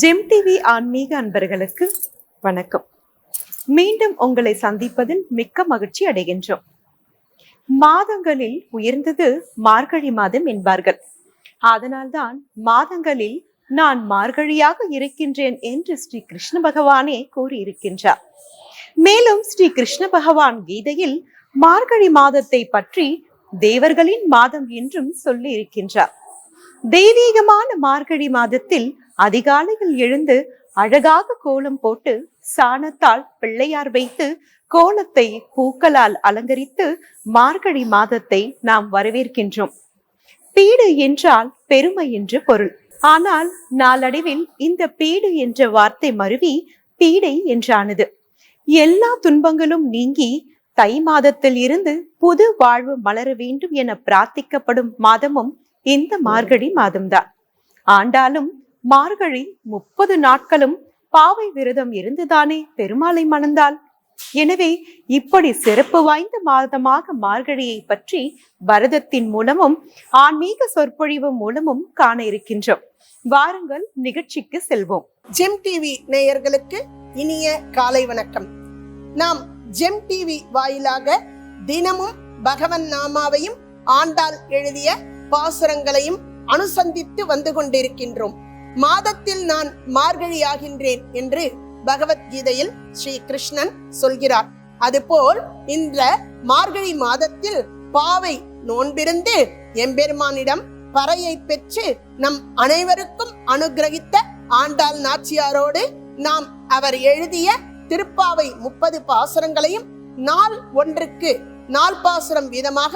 GeM TV ஆன்மீக அன்பர்களுக்கு வணக்கம். மீண்டும் உங்களை சந்திப்பதில் மிக்க மகிழ்ச்சி அடைகின்றோம். மாதங்களில் உயர்ந்தது மார்கழி மாதம் என்பார்கள். அதனால்தான் மாதங்களில் நான் மார்கழியாக இருக்கின்றேன் என்று ஸ்ரீ கிருஷ்ண பகவானே கூறியிருக்கின்றார். மேலும் ஸ்ரீ கிருஷ்ண பகவான் கீதையில் மார்கழி மாதத்தை பற்றி தேவர்களின் மாதம் என்றும் சொல்லி இருக்கின்றார். தெய்வீகமான மார்கழி மாதத்தில் அதிகாலையில் எழுந்து அழகாக கோலம் போட்டு சாணத்தால் பிள்ளையார் வைத்து கோலத்தை பூக்களால் அலங்கரித்து மார்கழி மாதத்தை நாம் வரவேற்கின்றோம். பீடு என்றால் பெருமை என்று பொருள். ஆனால் நாளடைவில் இந்த பீடு என்ற வார்த்தை மருவி பீடை என்றானது. எல்லா துன்பங்களும் நீங்கி தை மாதத்தில் இருந்து புது வாழ்வு மலர வேண்டும் என பிரார்த்திக்கப்படும் மாதமும் இந்த மார்கழி மாதம்தான். ஆண்டாலும் மார்கழி 30 நாட்களும் பாவை விரதம் இருந்துதானே பெருமாளை மணந்தாள். எனவே இப்படி சிறப்பு வாய்ந்த மாதமாக மார்கழியை பற்றி பரதத்தின் மூலமும் ஆன்மீக சொற்பொழிவு மூலமும் காண இருக்கின்றோம். வாருங்கள் நிகழ்ச்சிக்கு செல்வோம். ஜெம் டிவி நேயர்களுக்கு இனிய காலை வணக்கம். நாம் ஜெம் டிவி வாயிலாக தினமும் பகவன் நாமாவையும் ஆண்டாள் எழுதிய பாசுரங்களையும் அனுசந்தித்து வந்து கொண்டிருக்கின்றோம். மாதத்தில் நான் மார்கழி ஆகின்றேன் என்று பகவத்கீதையில் ஸ்ரீ கிருஷ்ணன் சொல்கிறார். அதுபோல் இந்த மார்கழி மாதத்தில் பாவை நோன்பிருந்து எம்பெருமானிடம் பறையை பெற்று நம் அனைவருக்கும் அனுகிரகித்த ஆண்டாள் நாச்சியாரோடு நாம் அவர் எழுதிய திருப்பாவை 30 பாசுரங்களையும் நாள் ஒன்றுக்கு 4 பாசுரம் வீதமாக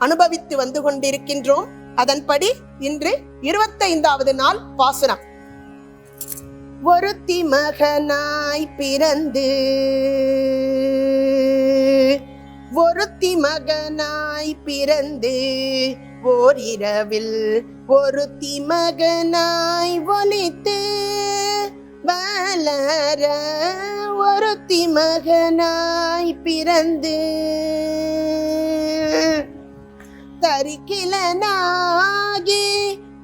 அனுபவித்து வந்து கொண்டிருக்கின்றோம். அதன்படி இன்று 25வது நாள் பாசுரம். ஒருத்தி மகனாய் பிறந்து ஓரிரவில் ஒருத்தி மகனாய் ஒலித்து வளர ஒருத்தி மகனாய் பிறந்து தரிக்கிலனாகி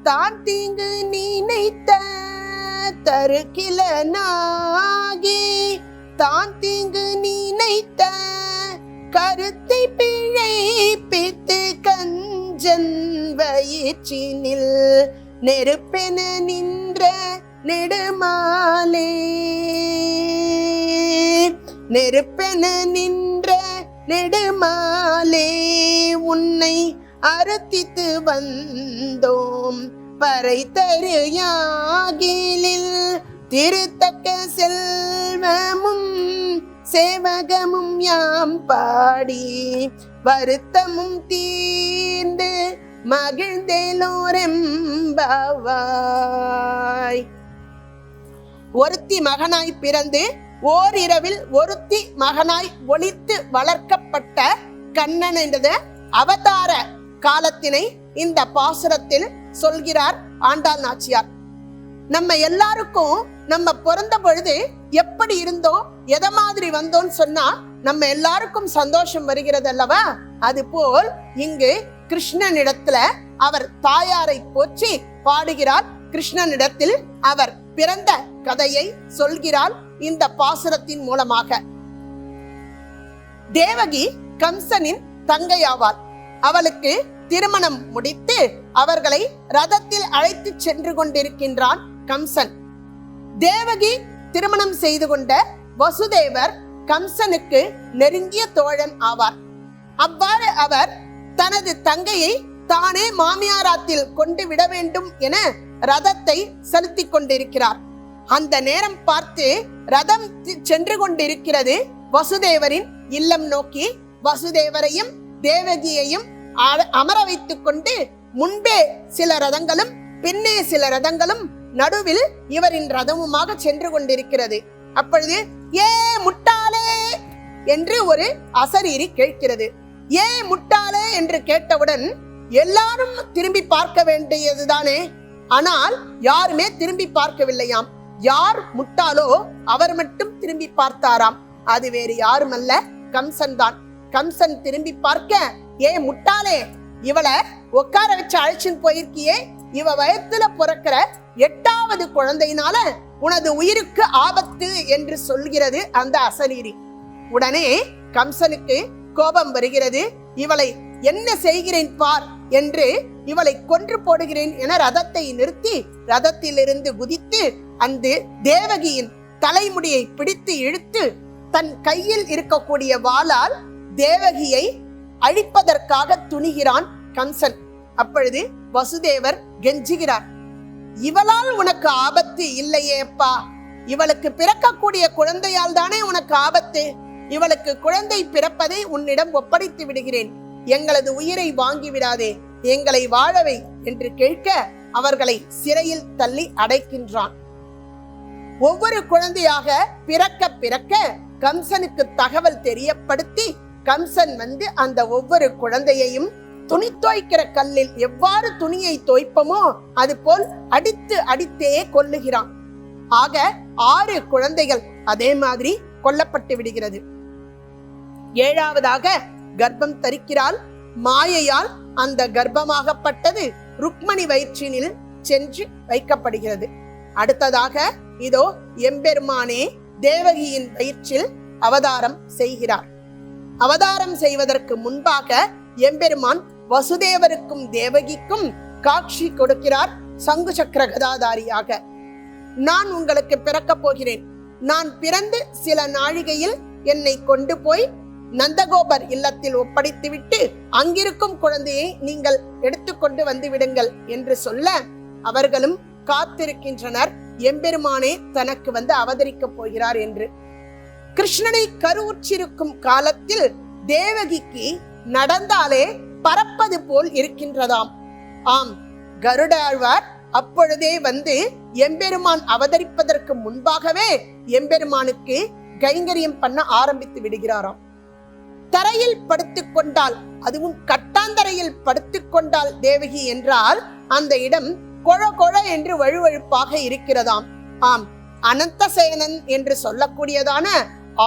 தான் தீங்கு நினைத்த தருக்கிலனாகி தான் தீங்கு நினைத்த கருத்தை பிழைப்பித்து கஞ்சன் வயிற்றினில் நெருப்பென நின்ற நெடுமாலே நெருப்பென நின்ற நெடுமாலே உன்னை அறுத்தித்து வந்தோம் பறை தருயாகிலில் திருத்தக்க செல்வமும் சேவகமும் யாம் பாடி வருத்தமும் தீர்ந்து மகிழ்ந்தேலோரெம்பாவாய். ஒருத்தி மகனாய் பிறந்து ஓரிரவில் ஒருத்தி மகனாய் ஒளித்து வளர்க்கப்பட்ட கண்ணன் என்ற அவதார காலத்தினை இந்த பாசுரத்தில் சொல்கிறார் ஆண்டாள் நாச்சியார். நம்ம எல்லாருக்கும் நம்ம பிறந்த பொழுது எப்படி இருந்தோம், எதை மாதிரி வந்தோம்னு சொன்னா நம்ம எல்லாருக்கும் சந்தோஷம் வருகிறது அல்லவா? அது போல் இங்கு கிருஷ்ணனிடத்துல அவர் தாயாரை போற்றி பாடுகிறார். கிருஷ்ணனிடத்தில் அவர் பிறந்த கதையை சொல்கிறார் இந்த பாசுரத்தின் மூலமாக. தேவகி கம்சனின் தங்கையாவாள். அவளுக்கு திருமணம் முடித்து அவர்களை ரதத்தில் அழைத்து சென்று கொண்டிருக்கின்றான் கம்சன். தேவகி திருமணம் செய்து கொண்ட வசுதேவர் கம்சனுக்கு நெருங்கிய தோழன் ஆவார். அவ்வாறு அவர் தனது தங்கையை தானே மாமியாராத்தில் கொண்டு விட வேண்டும் என ரதத்தை செலுத்தி கொண்டிருக்கிறார். அந்த நேரம் பார்த்து ரதம் சென்று கொண்டிருக்கிறது வசுதேவரின் இல்லம் நோக்கி. வசுதேவரையும் தேவகியையும் அமர வைத்துக் கொண்டு முன்பே சில ரதங்களும் பின்னே சில ரதங்களும் நடுவில் இவரின் ரதமுமாக சென்று கொண்டிருக்கிறது. அப்பொழுது ஏ முட்டாளே என்று ஒரு அசரீரி கேட்கிறது. ஏ முட்டாளே என்று கேட்டவுடன் எல்லாரும் திரும்பி பார்க்க வேண்டியதுதானே. ஆனால் யாருமே திரும்பி பார்க்கவில்லையாம். யார் முட்டாளோ அவர் மட்டும் திரும்பி பார்த்தாராம். அது வேறு யாரும் அல்ல, கம்சன் தான். கம்சன் திரும்பி பார்க்க, ஏ முட்டாளே, இவளை உட்கார வச்சு அழைச்சின்னு போயிருக்கியே, இவ வயத்துல பிறக்கிற 8வது குழந்தையினால உனது உயிருக்கு ஆபத்து என்று சொல்கிறது அந்த அசரீரி. உடனே கம்சனுக்கு கோபம் வருகிறது. இவளை என்ன செய்கிறேன் பார் என்று இவளை கொன்று போடுகிறேன் என ரதத்தை நிறுத்தி ரதத்திலிருந்து குதித்து அந்த தேவகியின் தலைமுடியை பிடித்து இழுத்து தன் கையில் இருக்கக்கூடிய வாளால் தேவகியை அழிப்பதற்காக துணிகிறான் கம்சன். அப்பொழுது வசுதேவர் கெஞ்சுகிறார், இவளால் உனக்கு ஆபத்து இல்லையே அப்பா, இவளுக்கு பிறக்கக்கூடிய குழந்தையால் தானே உனக்கு ஆபத்து. இவளுக்கு குழந்தை பிறப்பதை உன்னிடம் ஒப்படைத்து விடுகிறேன், எங்களது உயிரை வாங்கி விடாதே, எங்களை வாழவை என்று கேட்க அவர்களை சிறையில் தள்ளி அடைக்கின்றான். ஒவ்வொரு குழந்தையாக பிறக்க பிறக்க கம்சனுக்கு தகவல் தெரியப்படுத்தி கம்சன் வந்து அந்த ஒவ்வொரு குழந்தையையும் துணி துவைக்கிற கல்லில் எவ்வாறு துணியை துவைப்போமோ அது போல் அடித்து அடித்தே கொல்லுகிறான். ஆக 6 குழந்தைகள் அதே மாதிரி கொல்லப்பட்டு விடுகிறது. 7வதாக கர்ப்பம் தரிக்கிறாள். மாயையால் அந்த கர்ப்பமாகப்பட்டது ருக்மணி வயிற்றினில் சென்று வைக்கப்படுகிறது. அடுத்ததாக இதோ எம்பெருமானே தேவகியின் வயிற்றில் அவதாரம் செய்கிறார். அவதாரம் செய்வதற்கு முன்பாக எம்பெருமான் வசுதேவருக்கும் தேவகிக்கும் காட்சி கொடுக்கிறார் சங்கு சக்கர கதாதாரியாக. நான் உங்களுக்கு பிறக்க போகிறேன், நான் பிறந்து சில நாழிகையில் என்னை கொண்டு போய் நந்தகோபர் இல்லத்தில் ஒப்படைத்துவிட்டு அங்கிருக்கும் குழந்தையை நீங்கள் எடுத்துக்கொண்டு வந்து விடுங்கள் என்று சொல்ல அவர்களும் காத்திருக்கின்றனர் எம்பெருமானே தனக்கு வந்து அவதரிக்க போகிறார் என்று. கிருஷ்ணனை கருவுற்றிருக்கும் காலத்தில் தேவகிக்கு நடந்தாலே பறப்பது போல் இருக்கின்றதாம். ஆம், கருடாழ்வார் அப்பொழுதே வந்து எம்பெருமான் அவதரிப்பதற்கு முன்பாகவே எம்பெருமானுக்கு கைங்கரியம் பண்ண ஆரம்பித்து விடுகிறாராம். தரையில் படுத்துக் கொண்டால், அதுவும் கட்டாந்தரையில் படுத்துக் கொண்டால் தேவகி என்றால் அந்த இடம் கொழ கொழ என்று வழுவழுப்பாக இருக்கிறதாம். ஆம், அனந்தசேனன் என்று சொல்லக்கூடியதான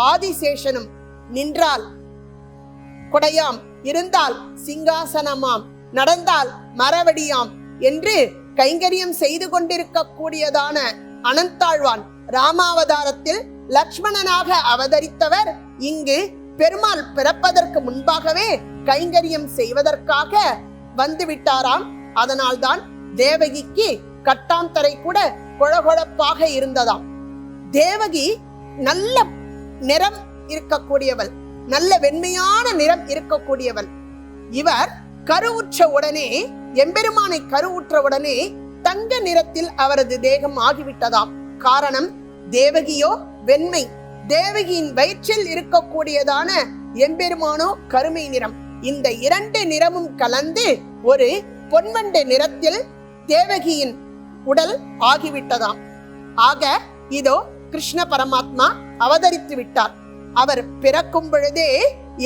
ஆதிசேஷனும் நின்றால் கொடையாம், இருந்தால் சிங்காசனமாம், நடந்தால் மரவடியாம் என்று கைங்கரியம் செய்து கொண்டிருக்கக்கூடியதான அனந்தாழ்வான் ராமாவதாரத்தில் லக்ஷ்மணனாக அவதரித்தவர் இங்கு பெருமாள் பிறப்பதற்கு முன்பாகவே கைங்கரியம் செய்வதற்காக வந்து விட்டாராம். அதனால்தான் தேவகிக்கு கட்டாந்தரை கூட கொழகொழப்பாக இருந்ததாம். தேவகி நல்ல நிறம் இருக்கக்கூடியவள், நல்ல வெண்மையான நிறம் இருக்கக்கூடியவள். இவர் கருவுற்ற உடனே, எம்பெருமானை கருவுற்ற உடனே தங்க நிறத்தில் அவரது தேகம் ஆகிவிட்டதாம். காரணம், தேவகியோ வெண்மை, தேவகியின் வயிற்றில் இருக்கக்கூடியதான எம்பெருமானோ கருமை நிறம். இந்த 2 நிறமும் கலந்து ஒரு பொன்வண்டு நிறத்தில் தேவகியின் உடல் ஆகிவிட்டதாம். ஆக இதோ கிருஷ்ண பரமாத்மா அவதரித்து விட்டார். அவர் பிறக்கும் பொழுதே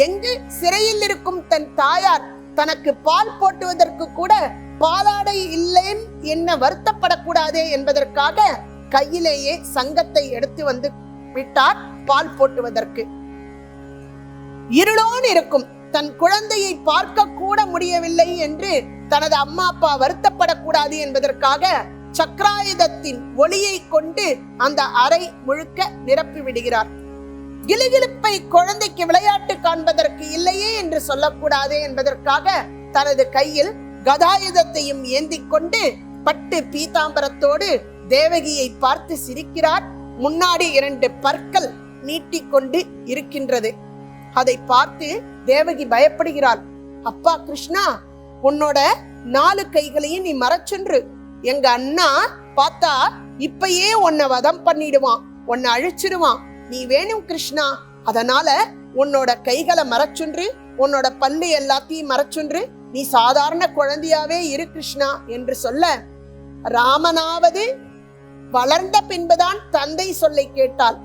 எங்கு சிறையில் இருக்கும் தன் தாயார் தனக்கு பால் போட்டுவதற்கு கூட பாலாடை இல்லேன் என்ன வருத்தப்படக்கூடாதே என்பதற்காக கையிலேயே சங்கத்தை எடுத்து வந்து விட்டார் பால் போட்டுவதற்கு. இருளோன் இருக்கும் தன் குழந்தையை பார்க்க கூட முடியவில்லை என்று தனது அம்மா அப்பா வருத்தப்படக்கூடாது என்பதற்காக சக்கராயுதத்தின் ஒளியை கொண்டு அந்த அறை முழுக்க நிரப்பி விடுகிறார். கிலுகிலுப்பை குழந்தைக்கு விளையாட்டு காண்பதற்கு இல்லையே என்று சொல்லக்கூடாது என்பதற்காக தனது கையில் கதாயுதத்தையும் ஏந்தி கொண்டு பட்டு பீதாம்பரத்தோடு தேவகியை பார்த்து சிரிக்கிறார். முன்னாடி 2 பற்கள் நீட்டிக்கொண்டு இருக்கின்றது. அதை பார்த்து தேவகி பயப்படுகிறாள். அப்பா கிருஷ்ணா, உன்னோட 4 கைகளையும் நீ மறைச்சென்று, எங்க அண்ணா பார்த்தா இப்பயே உன்னை வதம் பண்ணிடுவான், உன்னை அழிச்சிடுவான். நீ வேணும் கிருஷ்ணா, அதனால உன்னோட கைகளை மறைச்சுன்று, உன்னோட பல்லு எல்லாத்தையும் மறைச்சுன்று, நீ சாதாரண குழந்தையாவே இரு கிருஷ்ணா என்று சொல்ல, ராமனாவது வளர்ந்த பின்புதான் தந்தை சொல்லை கேட்டாள்.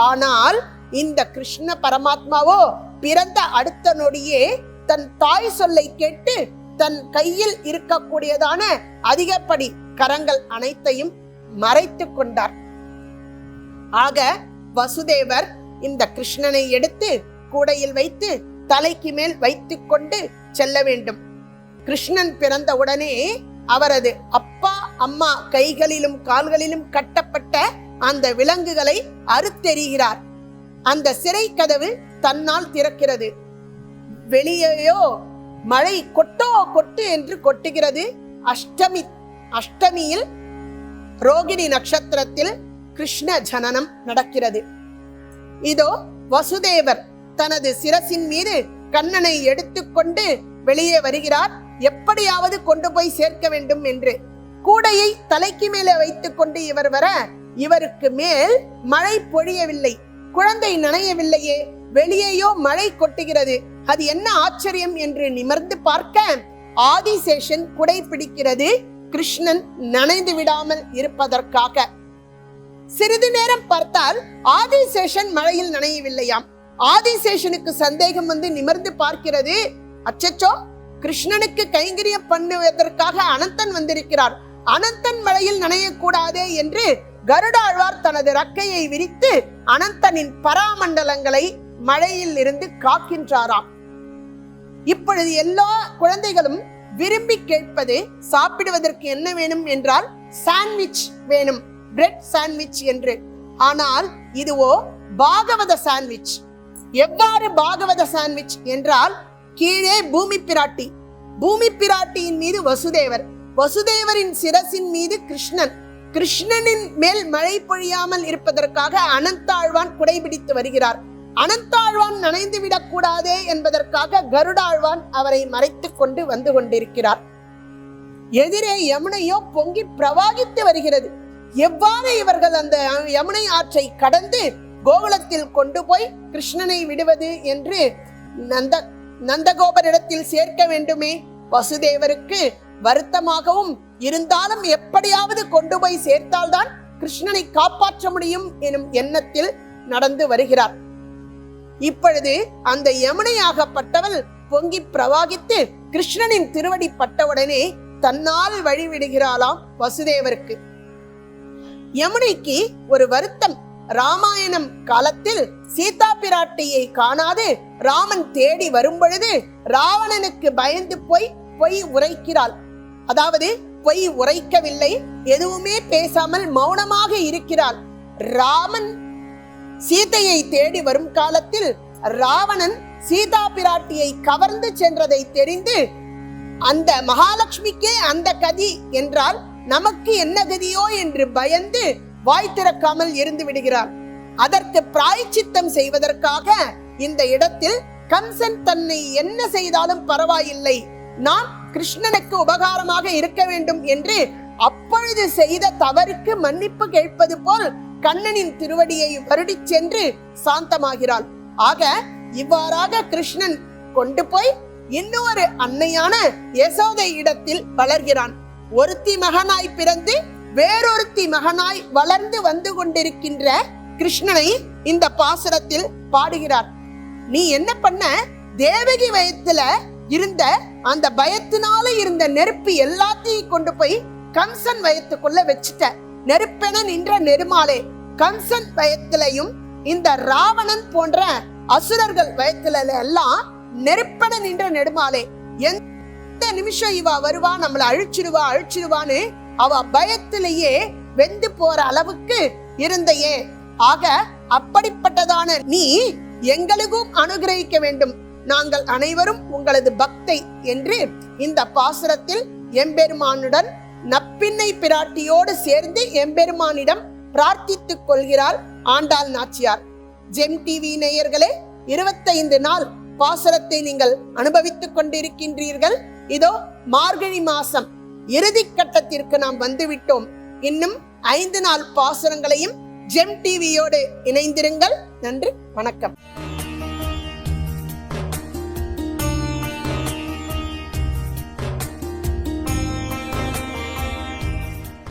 ஆனால் இந்த கிருஷ்ண பரமாத்மாவோ பிறந்த அடுத்த நொடியே தன் தாய் சொல்லை கேட்டு தன் கையில் இருக்கக்கூடியதான அதிகப்படி கரங்கள் அனைத்தையும் மறைத்து கொண்டார். ஆக வசுதேவர் இந்த கிருஷ்ணனை எடுத்து கூடையில் வைத்து தலைக்கு மேல் வைத்துக் கொண்டு செல்ல வேண்டும். கிருஷ்ணன் பிறந்த உடனே அவரது அப்பா அம்மா கைகளிலும் கால்களிலும் கட்டப்பட்ட அந்த விலங்குகளை அறுத்தெறிகிறார். அந்த சிறை கதவு தன்னால் திறக்கிறது. வெளியேயோ மழை கொட்டு என்று கொட்டுகிறது. அஷ்டமியில் ரோகிணி நட்சத்திரத்தில் கிருஷ்ண ஜனனம் நடக்கிறது. இதோ வசுதேவர் தனது சிரசின் மீது கண்ணனை எடுத்துக்கொண்டு வெளியே வருகிறார். எப்படியாவது கொண்டு போய் சேர்க்க வேண்டும் என்று கூடையை தலைக்கு மேலே வைத்துக் கொண்டு இவர் வர, இவருக்கு மேல் மழை பொழியவில்லை, குழந்தை நனையவில்லையே, வெளியேயோ மழை கொட்டுகிறது. அது என்ன ஆச்சரியம் என்று நிமிர்ந்து பார்க்க ஆதிசேஷன் குடை பிடிக்கிறது, கிருஷ்ணன் நனைந்து விடாமல் இருப்பதற்காக. சிறிது நேரம் பார்த்தால் ஆதிசேஷன் மழையில் நனையவில்லையாம். ஆதிசேஷனுக்கு சந்தேகம் வந்து நிமிர்ந்து பார்க்கிறது. அச்சச்சோ, கிருஷ்ணனுக்கு கைங்கரியம் பண்ணுவதற்காக அனந்தன் வந்திருக்கிறார், அனந்தன் மழையில் நனையக்கூடாதே என்று கருடாழ்வார் தனது ரக்கையை விரித்து அனந்தனின் பராமண்டலங்களை மழையில் இருந்து காக்கின்றாராம். இப்பொழுது எல்லா குழந்தைகளும் விரும்பி கேட்பது சாப்பிடுவதற்கு என்ன வேணும் என்றால் சாண்ட்விச் வேணும், பிரெட் சாண்ட்விச் என்று. ஆனால் இதுவோ பாகவத சாண்ட்விச். எவ்வாறு பாகவத சாண்ட்விச் என்றால், கீழே பூமி பிராட்டி, பூமி பிராட்டியின் மீது வசுதேவர், வசுதேவரின் சிரசின் மீது கிருஷ்ணன், கிருஷ்ணனின் மேல் மழை பொழியாமல் இருப்பதற்காக அனந்தாழ்வான் குடைபிடித்து வருகிறார். அனந்தாழ்வான் நனைந்து விடக்கூடாதே என்பதற்காக கருடாழ்வான் அவரை மறைத்துக் கொண்டு வந்து கொண்டிருக்கிறார். எதிரே யமுனையோ பொங்கி பிரவாகித்து வருகிறது. எவ்வாறு இவர்கள் அந்த யமுனை ஆற்றை கடந்து கோகுலத்தில் கொண்டு போய் கிருஷ்ணனை விடுவது என்று நந்தகோபரிடத்தில் சேர்க்க வேண்டுமே. வசுதேவருக்கு வருத்தமாகவும் இருந்தாலும் எப்படியாவது கொண்டு போய் சேர்த்தால்தான் கிருஷ்ணனை காப்பாற்ற முடியும் எனும் எண்ணத்தில் நடந்து வருகிறார். இப்பொழுது அந்த யமுனையாகப்பட்டவள் பொங்கி பிரவாகித்து கிருஷ்ணனின் திருவடி பட்டவுடனே தன்னால் வழிவிடுகிறாளாம் வசுதேவருக்கு. யமுனைக்கு ஒரு வருத்தம். ராமாயணம் காலத்தில் சீதா பிராட்டியை காணாது ராமன் தேடி வரும் பொழுது ராவணனுக்கு பயந்து போய் பொய் உரைக்கிறாள். அதாவது பொய் உரைக்கவில்லை, எதுவுமே பேசாமல் மௌனமாக இருக்கிறாள். ராமன் சீதையை தேடி வரும் காலத்தில் ராவணன் சீதா பிராட்டியை கவர்ந்து சென்றதை தெரிந்து, அந்த மகாலட்சுமிக்கே அந்த கதி என்றால் நமக்கு என்ன கதியோ என்று பயந்து வாய் திறக்காமல் இருந்து விடுகிறார். அதற்கு பிராயச்சித்தம் செய்வதற்காக இந்த இடத்தில் கம்சன் தன்னை என்ன செய்தாலும் பரவாயில்லை, நான் கிருஷ்ணனுக்கு உபகாரமாக இருக்க வேண்டும் என்று அப்பொழுது செய்த தவறுக்கு மன்னிப்பு கேட்பது போல் கண்ணனின் திருவடியை வருடி சென்று சாந்தமாகிறாள். ஆக இவ்வாறாக கிருஷ்ணன் கொண்டு போய் இன்னொரு அன்னையான யசோதை இடத்தில் வளர்கிறான். ஒருத்தி மகனாய் பிறந்து வேறொருத்தி மகனாய் வளர்ந்து வந்து கொண்டிருக்கின்ற கிருஷ்ணனை இந்த பாசுரத்தில் பாடுகிறார். நீ என்ன பண்ண, தேவகி வயத்துல இருந்த அந்த பயத்தினால இருந்த நெருப்பு எல்லாத்தையும் கொண்டு போய் கம்சன் வயத்துக்குள்ள வச்சுட்ட. நெருப்பென நின்ற நெருமாலே, கம்சன் வயத்திலையும் இந்த ராவணன் போன்ற அசுரர்கள் வயத்துல எல்லாம் நெருப்பென நின்ற நெடுமாலே, எந்த நிமிஷம் இவ வருவா, நம்மள அழிச்சிடுவான்னு அவ பயத்திலேயே வெந்து போற அளவுக்கு இருந்தையே. ஆக அப்படிப்பட்டதான நீ எங்களுக்கும் அனுகிரகிக்க வேண்டும், நாங்கள் அனைவரும் உங்களது பக்தை என்று இந்த பாசுரத்தில் எம்பெருமானுடன் நப்பின்னை பிராட்டியோடு சேர்ந்து எம்பெருமானிடம் பிரார்த்தித்துக் கொள்கிறார் ஆண்டாள் நாச்சியார். ஜெம் டிவி நேயர்களே, 25 நாள் பாசுரத்தை நீங்கள் அனுபவித்துக் கொண்டிருக்கின்றீர்கள். இதோ மார்கழி மாசம் இறுதி கட்டத்திற்கு நாம் வந்துவிட்டோம். இன்னும் 5 நாள் பாசுரங்களையும் ஜெம் டிவியோடு இணைந்திருங்கள். நன்றி, வணக்கம்.